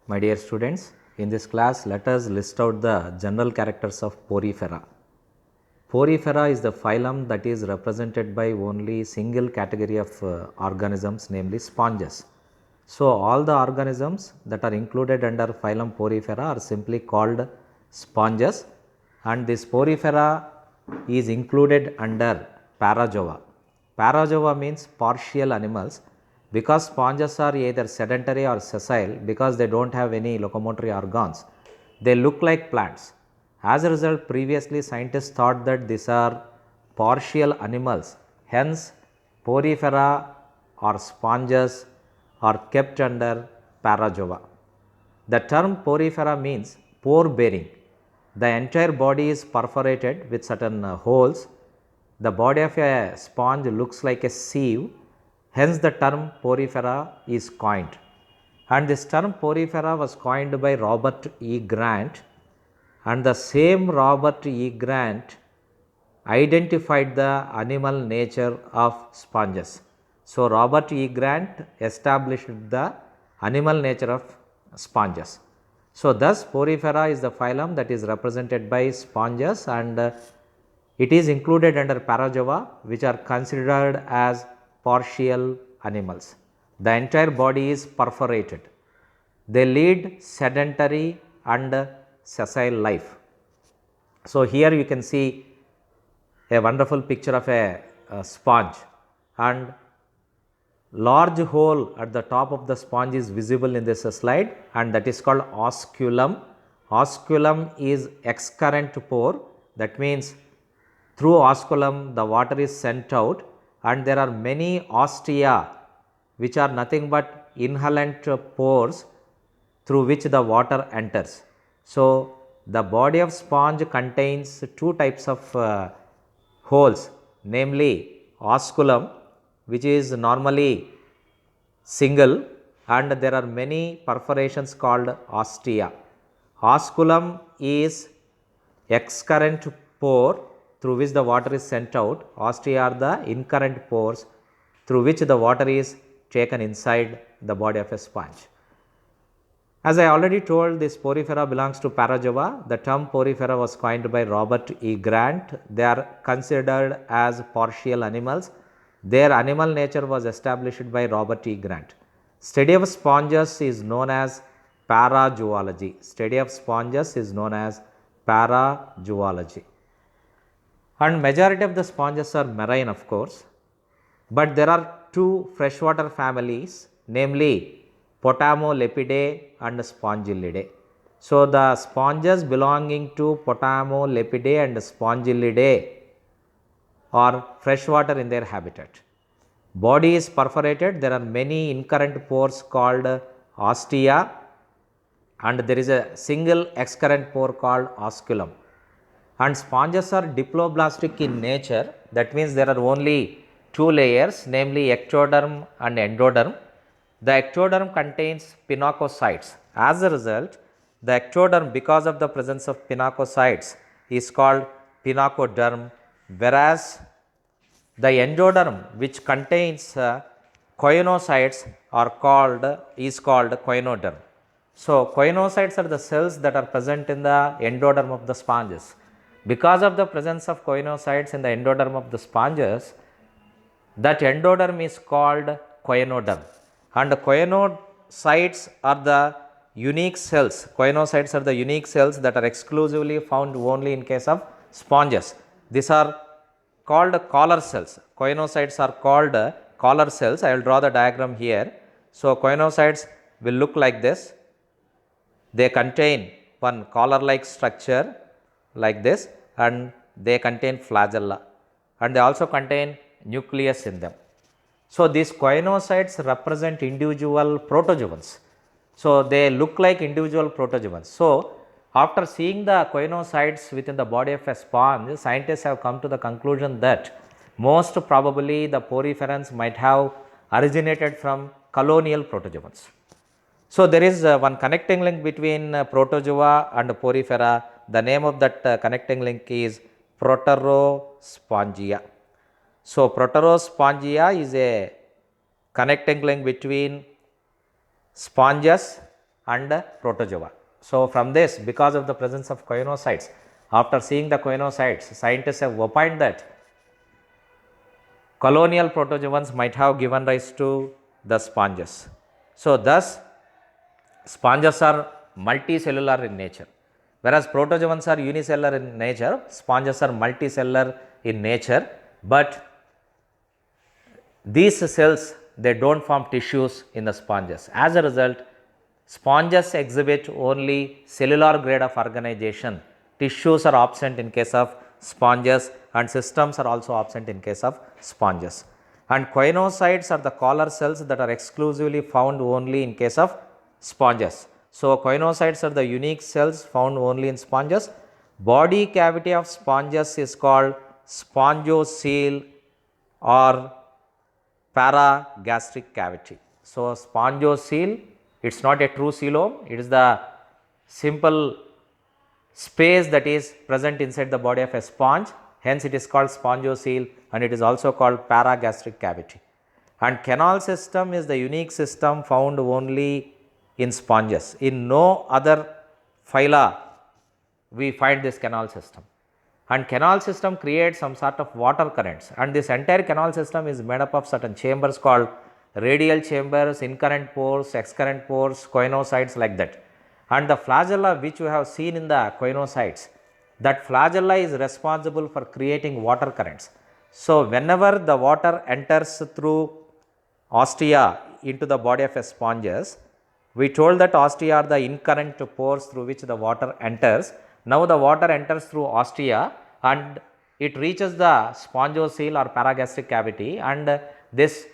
My dear students, in this class let us list out the general characters of Porifera. Porifera is the phylum that is represented by only single category of organisms, namely sponges. So, all the organisms that are included under phylum Porifera are simply called sponges, and this Porifera is included under Parazoa. Parazoa means partial animals, because sponges are either sedentary or sessile, because they do not have any locomotory organs, they look like plants. As a result, previously scientists thought that these are partial animals, hence Porifera or sponges are kept under Parazoa. The term Porifera means pore bearing. The entire body is perforated with certain holes. The body of a sponge looks like a sieve, hence the term Porifera is coined. And this term Porifera was coined by Robert E. Grant, and the same Robert E. Grant identified the animal nature of sponges. So, Robert E. Grant established the animal nature of sponges. So, thus Porifera is the phylum that is represented by sponges, and it is included under Parazoa, which are considered as partial animals. The entire body is perforated. They lead sedentary and sessile life. So, here you can see a wonderful picture of a sponge, and large hole at the top of the sponge is visible in this slide, and that is called osculum. Osculum is excurrent pore, that means through osculum the water is sent out, and there are many ostia which are nothing but inhalant pores through which the water enters. So, the body of sponge contains two types of holes, namely osculum, which is normally single, and there are many perforations called ostia. Osculum is excurrent pore through which the water is sent out. Ostia are the incurrent pores through which the water is taken inside the body of a sponge. As I already told, this Porifera belongs to Parazoa. The term Porifera was coined by Robert E. Grant. They are considered as partial animals. Their animal nature was established by Robert E. Grant. Study of sponges is known as parazoology. Study of sponges is known as parazoology. And majority of the sponges are marine, of course, but there are two freshwater families, namely Potamolepidae and Spongillidae. So, the sponges belonging to Potamolepidae and Spongillidae are freshwater in their habitat. Body is perforated, there are many incurrent pores called ostia, and there is a single excurrent pore called osculum. And sponges are diploblastic in nature, that means there are only two layers, namely ectoderm and endoderm. The ectoderm contains pinacocytes. As a result, the ectoderm, because of the presence of pinacocytes, is called pinacoderm, whereas the endoderm, which contains choanocytes, is called choanoderm. So, choanocytes are the cells that are present in the endoderm of the sponges. Because of the presence of choanocytes in the endoderm of the sponges, that endoderm is called choanoderm. And choanocytes are the unique cells. Choanocytes are the unique cells that are exclusively found only in case of sponges. These are called collar cells. Choanocytes are called collar cells. I will draw the diagram here. So, choanocytes will look like this. They contain one collar like structure like this, and they contain flagella, and they also contain nucleus in them. So, these choanocytes represent individual protozoans. So, they look like individual protozoans. So, after seeing the choanocytes within the body of a sponge, scientists have come to the conclusion that most probably the poriferans might have originated from colonial protozoans. So, there is one connecting link between protozoa and porifera. The name of that connecting link is Proterospongia. So, Proterospongia is a connecting link between sponges and protozoa. So, from this, because of the presence of choanocytes, after seeing the choanocytes, scientists have opined that colonial protozoans might have given rise to the sponges. So, thus sponges are multicellular in nature, whereas protozoans are unicellular in nature, sponges are multicellular in nature, but these cells, they do not form tissues in the sponges. As a result, sponges exhibit only cellular grade of organization. Tissues are absent in case of sponges and systems are also absent in case of sponges. And choanocytes are the collar cells that are exclusively found only in case of sponges. So, choanocytes are the unique cells found only in sponges. Body cavity of sponges is called spongocoel or paragastric cavity. So, spongocoel, it is not a true coelom, it is the simple space that is present inside the body of a sponge, hence it is called spongocoel and it is also called paragastric cavity. And canal system is the unique system found only in sponges. In no other phyla we find this canal system, and canal system creates some sort of water currents, and this entire canal system is made up of certain chambers called radial chambers, incurrent pores, excurrent pores, choanocytes, like that. And the flagella which you have seen in the choanocytes, that flagella is responsible for creating water currents. So, whenever the water enters through ostia into the body of a sponges, we told that ostia are the incurrent pores through which the water enters. Now, the water enters through ostia and it reaches the spongocoel or paragastric cavity, and this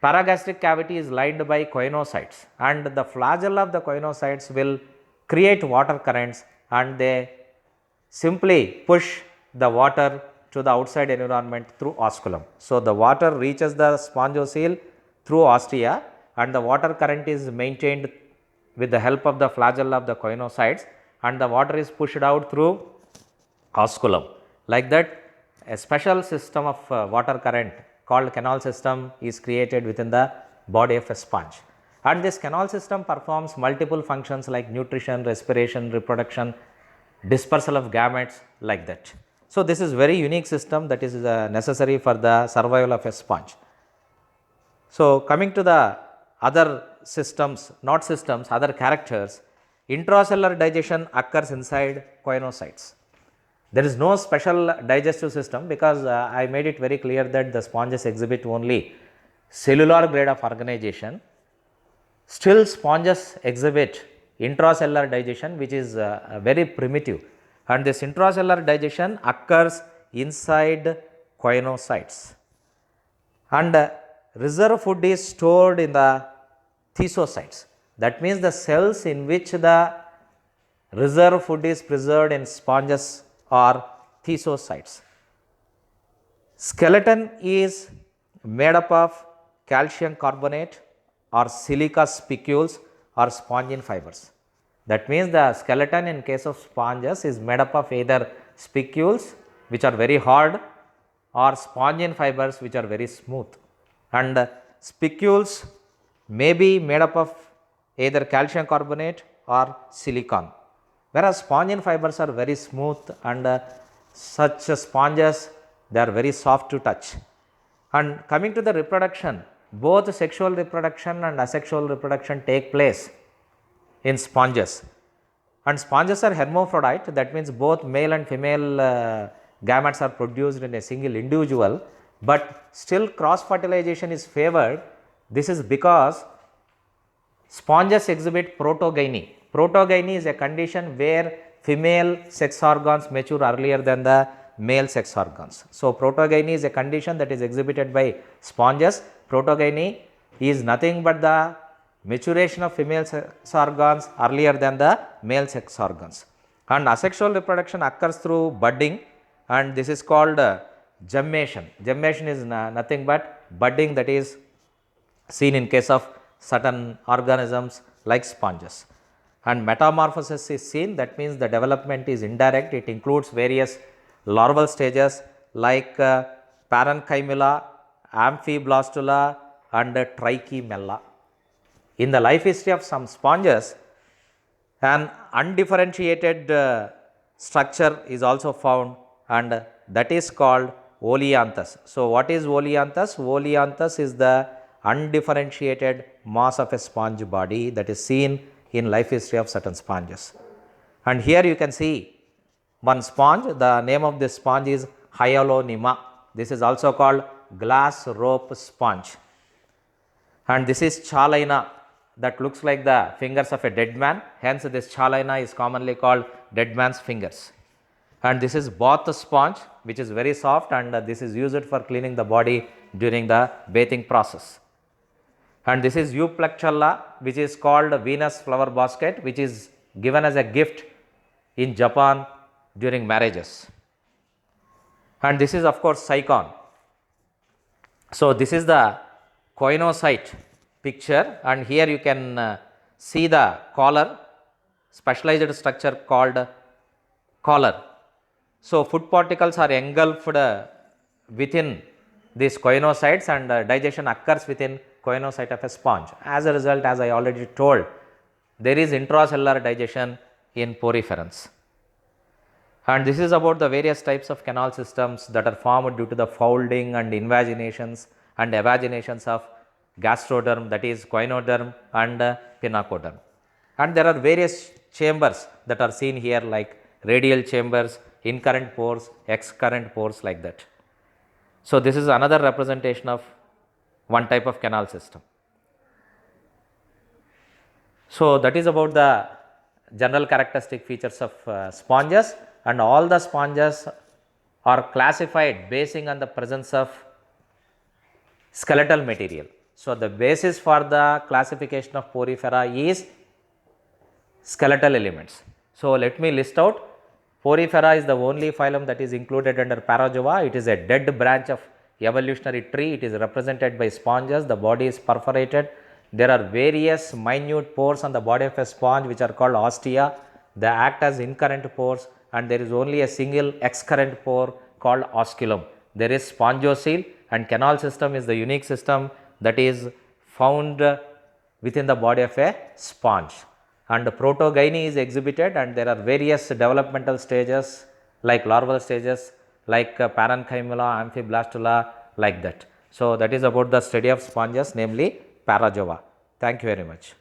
paragastric cavity is lined by choanocytes, and the flagella of the choanocytes will create water currents and they simply push the water to the outside environment through osculum. So, the water reaches the spongocoel through ostia and the water current is maintained with the help of the flagella of the choanocytes, and the water is pushed out through osculum. Like that, a special system of water current called canal system is created within the body of a sponge. And this canal system performs multiple functions like nutrition, respiration, reproduction, dispersal of gametes, like that. So, this is very unique system that is necessary for the survival of a sponge. So, coming to the other systems, not systems, other characters, intracellular digestion occurs inside choanocytes. There is no special digestive system because I made it very clear that the sponges exhibit only cellular grade of organization. Still, sponges exhibit intracellular digestion, which is very primitive, and this intracellular digestion occurs inside choanocytes, and reserve food is stored in the thesocytes. That means, the cells in which the reserve food is preserved in sponges are thesocytes. Skeleton is made up of calcium carbonate or silica spicules or spongin fibers. That means, the skeleton in case of sponges is made up of either spicules which are very hard or spongin fibers which are very smooth, and spicules may be made up of either calcium carbonate or silicon, whereas spongin fibers are very smooth and such sponges, they are very soft to touch. And coming to the reproduction, both sexual reproduction and asexual reproduction take place in sponges, and sponges are hermaphrodite, that means both male and female gametes are produced in a single individual, but still cross fertilization is favored. This is because sponges exhibit protogyny. Protogyny is a condition where female sex organs mature earlier than the male sex organs. So, protogyny is a condition that is exhibited by sponges. Protogyny is nothing but the maturation of female sex organs earlier than the male sex organs, and asexual reproduction occurs through budding, and this is called gemmation. Gemmation is nothing but budding that is seen in case of certain organisms like sponges, and metamorphosis is seen, that means the development is indirect. It includes various larval stages like parenchyma, amphiblastula and trichimella. In the life history of some sponges, An undifferentiated structure is also found, and that is called oleanthus. So, what is oleanthus? Oleanthus is the undifferentiated mass of a sponge body that is seen in life history of certain sponges. And here you can see one sponge. The name of this sponge is Hyalonema. This is also called glass rope sponge. And this is Chalina, that looks like the fingers of a dead man. Hence, this Chalina is commonly called dead man's fingers. And this is bath sponge, which is very soft, and this is used for cleaning the body during the bathing process. And this is Euplectella, which is called Venus flower basket, which is given as a gift in Japan during marriages. And this is of course Cycon. So, this is the coinocyte picture, and here you can see the collar, specialized structure called collar. So, food particles are engulfed within these coinocytes, and digestion occurs within coinocyte of a sponge. As a result, as I already told, there is intracellular digestion in poriferans. And this is about the various types of canal systems that are formed due to the folding and invaginations and evaginations of gastroderm, that is coinoderm and pinacoderm. And there are various chambers that are seen here, like radial chambers, incurrent pores, excurrent pores, like that. So, this is another representation of one type of canal system. So, that is about the general characteristic features of sponges, and all the sponges are classified basing on the presence of skeletal material. So, the basis for the classification of porifera is skeletal elements. So, let me list out. Porifera is the only phylum that is included under Parazoa. It is a dead branch of evolutionary tree. It is represented by sponges. The body is perforated. There are various minute pores on the body of a sponge which are called ostia. They act as incurrent pores, and there is only a single excurrent pore called osculum. There is spongocoel, and canal system is the unique system that is found within the body of a sponge. And protogyny is exhibited, and there are various developmental stages like larval stages like parenchyma, amphiblastula, like that. So, that is about the study of sponges, namely Parazoa. Thank you very much.